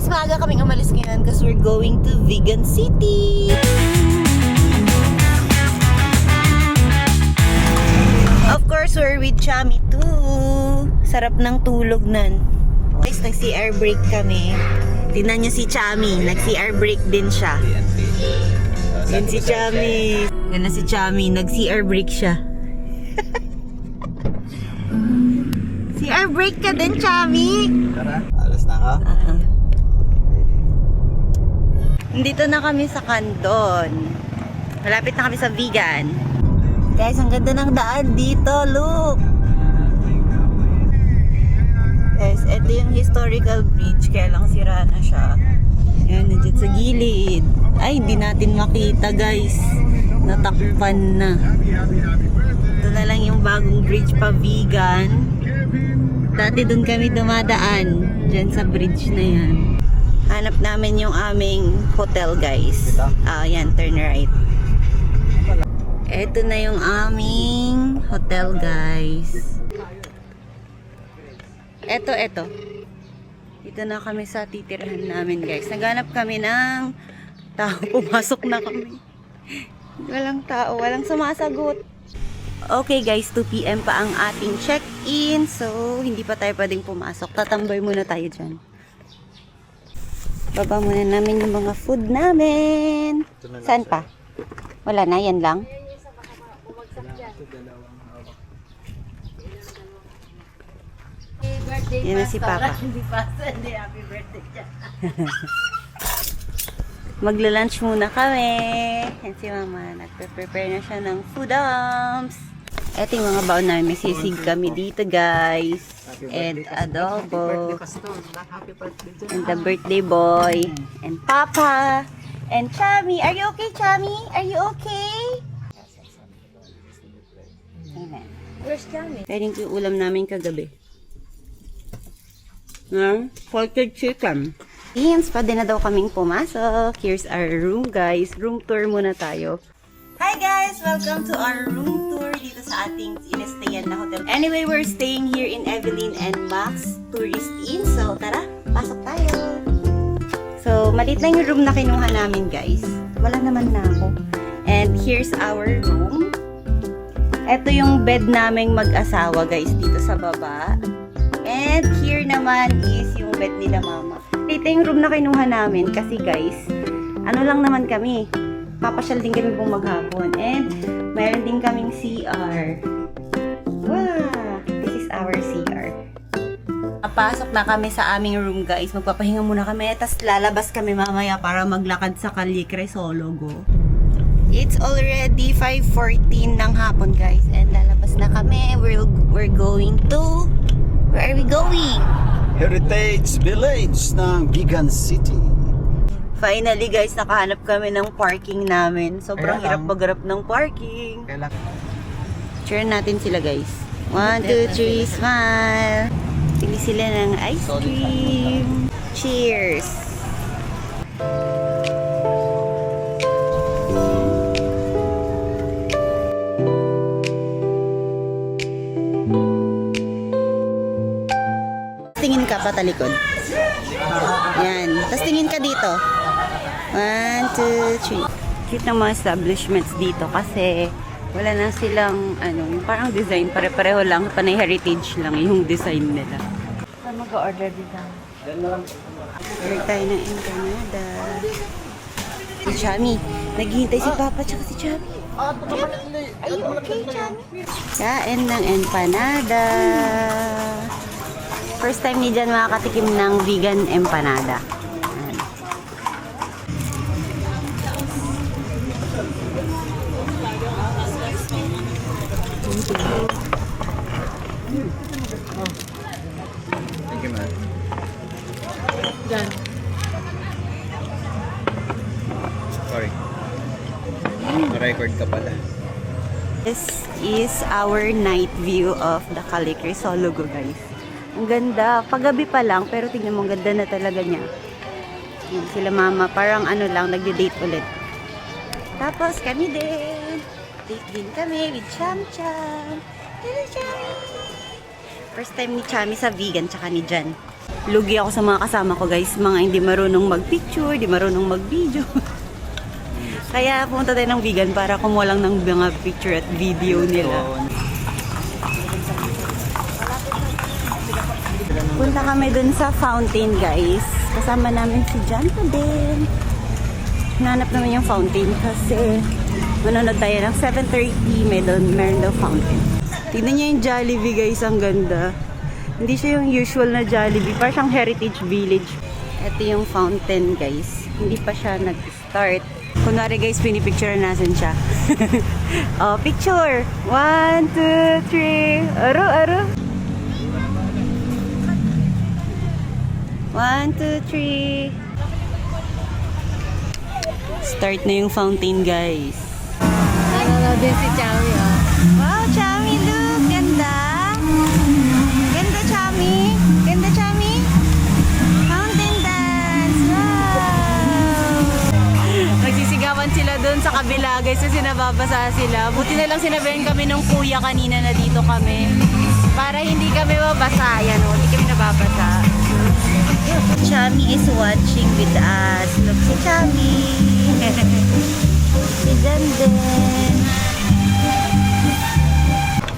Mas maaga kaming umalis ngayon because we're going to Vegan City. Of course, we're with Chami too. Sarap ng tulog nan. Guys, nag-CR break kami. Tingnan niyo si Chami. Nag-CR break din siya. Yan si Chami. Yan na si Chami. Nag-CR break siya. CR break ka din, Chami. Tara, alas na ka? Nandito na kami sa Canton. Malapit na kami sa Vegan. Guys, ang ganda ng daan dito. Look! Guys, ito yung historical bridge. Kaya lang sira na siya. Ayan, nandiyan sa gilid. Ay, hindi natin makita, guys. Natakpan na. Ito na lang yung bagong bridge pa Vegan. Dati doon kami dumadaan. Diyan sa bridge na yan. Hanap namin yung aming hotel, guys. Yan, turn right. Ito na yung aming hotel, guys. Ito. Dito na kami sa titirahan namin, guys. Naghanap kami ng tao. Pumasok na kami. Walang tao. Walang sumasagot. Okay, guys. 2 PM pa ang ating check-in. So, hindi pa tayo pwedeng pumasok. Tatambay muna tayo dyan. Baba muna namin yung mga food namin. Saan pa? Wala na. Yan lang. Yan na si Papa. Hindi happy birthday siya. Magla-lunch muna kami. Yan si Mama. Nagpe-prepare na siya ng food items. Ito yung mga baon namin. May sisig kami dito, guys. And adobo. And the birthday boy. And Papa. And Chami. Are you okay, Chami? Are you okay? Amen. Where's Chami? Pwedeng yung ulam namin kagabi. Salted chicken. Yes, pwede na daw kaming pumasok. Here's our room, guys. Room tour muna tayo. Hi guys! Welcome to our room tour dito sa ating inastayan na hotel. Anyway, we're staying here in Evelyn and Max Tourist Inn. So, tara, pasok tayo. So, maliit lang yung room na kinuha namin, guys. Wala naman na ako. And here's our room. Ito yung bed naming mag-asawa, guys, dito sa baba. And here naman is yung bed nila Mama. Ito yung room na kinuha namin kasi, guys, ano lang naman kami. Papasyal din kami pong maghapon. And mayroon din kaming CR. Wow! This is our CR. Napasok na kami sa aming room, guys. Magpapahinga muna kami. Tapos lalabas kami mamaya para maglakad sa Calle Crisologo. It's already 5:14 ng hapon, guys. And lalabas na kami. We're going to... Where are we going? Heritage Village ng Vegan City. Finally, guys, nakahanap kami ng parking namin. Sobrang Kaya hirap lang. maghanap ng parking. Kailan? Share natin sila, guys. 1, 2, 3, smile. Pili sila ng ice cream. Cheers! Tingin ka patalikod. Yan. Tapos tingin ka dito. 1, 2, 3. Cute ng mga establishments dito kasi wala na silang yung parang design. Pare-pareho lang. Panay heritage lang yung design nila. Saan mag-order dito? Order tayo ng empanada. Si Chami. Naghihintay si Papa tsaka si Chami. Are you okay, Chami? Kain ng empanada. First time ni Jan makakatikim ng vegan empanada. Thank you, man. Diyan. Sorry. Record ka pala. This is our night view of the Calle Crisologo, guys. Ang ganda. Paggabi pa lang, pero tingnan mo, ang ganda na talaga niya. Yan, sila Mama, parang lang, nagde-date ulit. Tapos kami din. Date din kami with Cham Cham. Hello, Chami! First time ni Chami sa vegan, tsaka ni Jan. lugi ako sa mga kasama ko guys, mga hindi marunong mag-picture, hindi marunong mag-video. Kaya pumunta tayo ng vegan para kumuha lang ng mga picture at video nila. Punta kami dun sa fountain guys. Kasama namin si John pa din. Hinanap naman yung fountain kasi manonood tayo ng 7:30, meron daw fountain. Tignan niyo yung Jollibee guys, ang ganda. Hindi siya yung usual na Jollibee, parang siyang Heritage Village. Ito yung fountain guys. Hindi pa siya nag-start. Kunwari guys, pinipicture natin siya. Oh, picture! 1, 2, 3. Aro. 1, 2, 3. Start na yung fountain guys. Nanonood din si Chowi, oh. Wow, Chami, look! Ganda! Ganda, Chami! Ganda, Chami! Fountain dance! Wow! Nagsisigawan sila doon sa kabila, guys, kasi nababasa sila. Buti na lang sinabihan kami nung kuya kanina na dito kami. Para hindi kami mabasa. Yan, oh, hindi kami nababasa. Chami is watching with us. Look si Chami! Si Janden!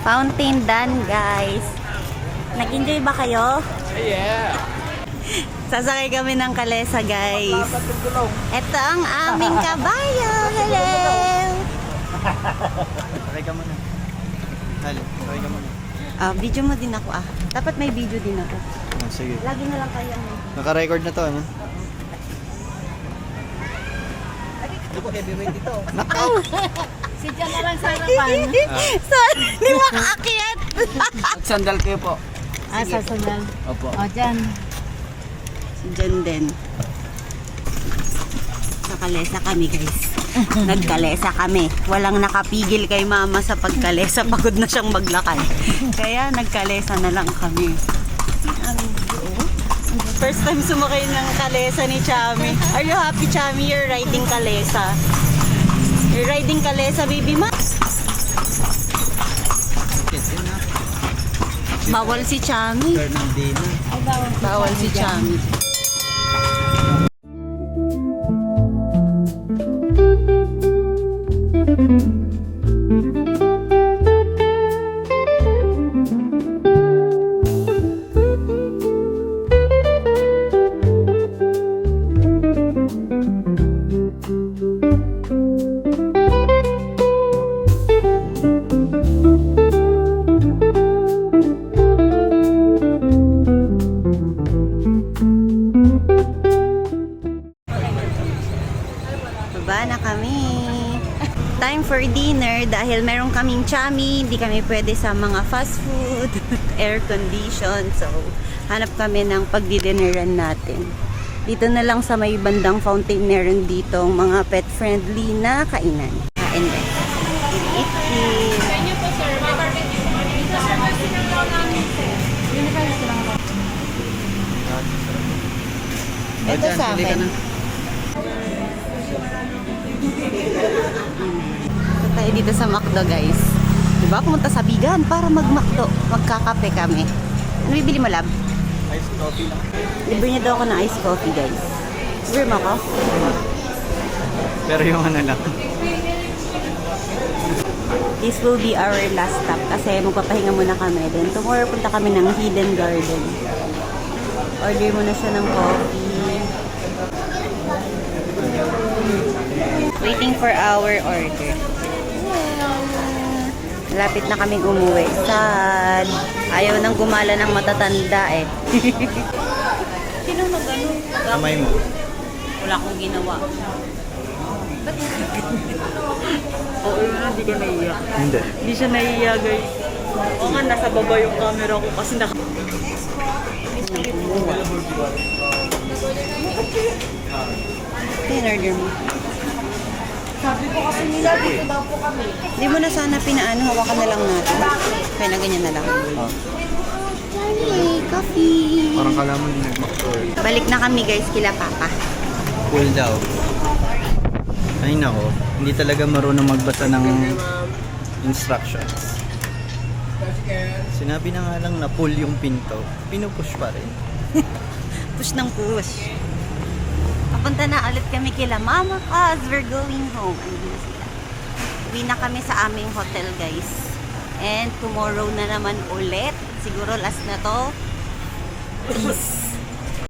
Fountain done, guys. Nag-enjoy ba kayo? Yeah! Sasakay kami ng kalesa, guys. Ito ang aming kabayo. Hello! Try ka muna. Dali, try ka muna. Video mo din ako, Dapat may video din ako. Oh, sige. Lagi na lang kayo. Naka-record na to, ano? Si Jan na lang sa harapan. Sorry, hindi makaakyat. Sandal kayo po. Sa sandal. Opo. O, Jan. Si Jan din. Nakalesa kami, guys. Nagkalesa kami. Walang nakapigil kay mama sa pagkalesa. Pagod na siyang maglakad. Kaya nagkalesa na lang kami. First time sumakay ng kalesa ni Chami. Are you happy, Chami? You're riding kalesa. You're riding kalesa, baby ma? Bawal si Chami. Fernandina. Bawal si Chami. Baba na kami. Time for dinner dahil meron kaming Chami, hindi kami pwede sa mga fast food, air condition. So, hanap kami ng pagdi-dinneran natin. Dito na lang sa may bandang fountain meron dito mga pet-friendly na kainan. Kain guys. Ito sa akin. So, tayo dito sa McDo guys. Diba? Pumunta sa Bigan para mag-McDo. Magkakape kami. Ano bibili mo, lab? Iced coffee lang. Libre niya daw ako ng iced coffee guys. Libre mo ako? Pero yung ano lang. This will be our last stop kasi magpapahinga muna kami. Then tomorrow punta kami ng Hidden Garden. Order muna siya ng coffee. Waiting for our order. Malapit na kaming umuwi. Sad. Ayaw nang gumala ng matatanda eh. Sino mag-ano? Kamay mo. Wala akong ginawa. Oo, hindi ka naiiyak. Hindi. Hindi siya naiiyak guys. Oo nga, nasa baba yung camera ko kasi in-order mo. Sabi ko kasi nila, dito daw po kami. Hindi mo na sana pinaano, hawakan na lang natin. Kaya na ganyan na lang. Charlie, coffee! Parang kalaman din nag-McDoor. Balik na kami guys, kila Papa. Cool daw. Ay nako, hindi talaga marunong magbasa ng instructions. Sinabi na nga lang na pull yung pinto, pinupush pa rin. push ng push. Papunta na ulit kami kila mama cause we're going home. Andun na sila. Uwi na kami sa aming hotel, guys. And tomorrow na naman ulit. Siguro last na to. Peace.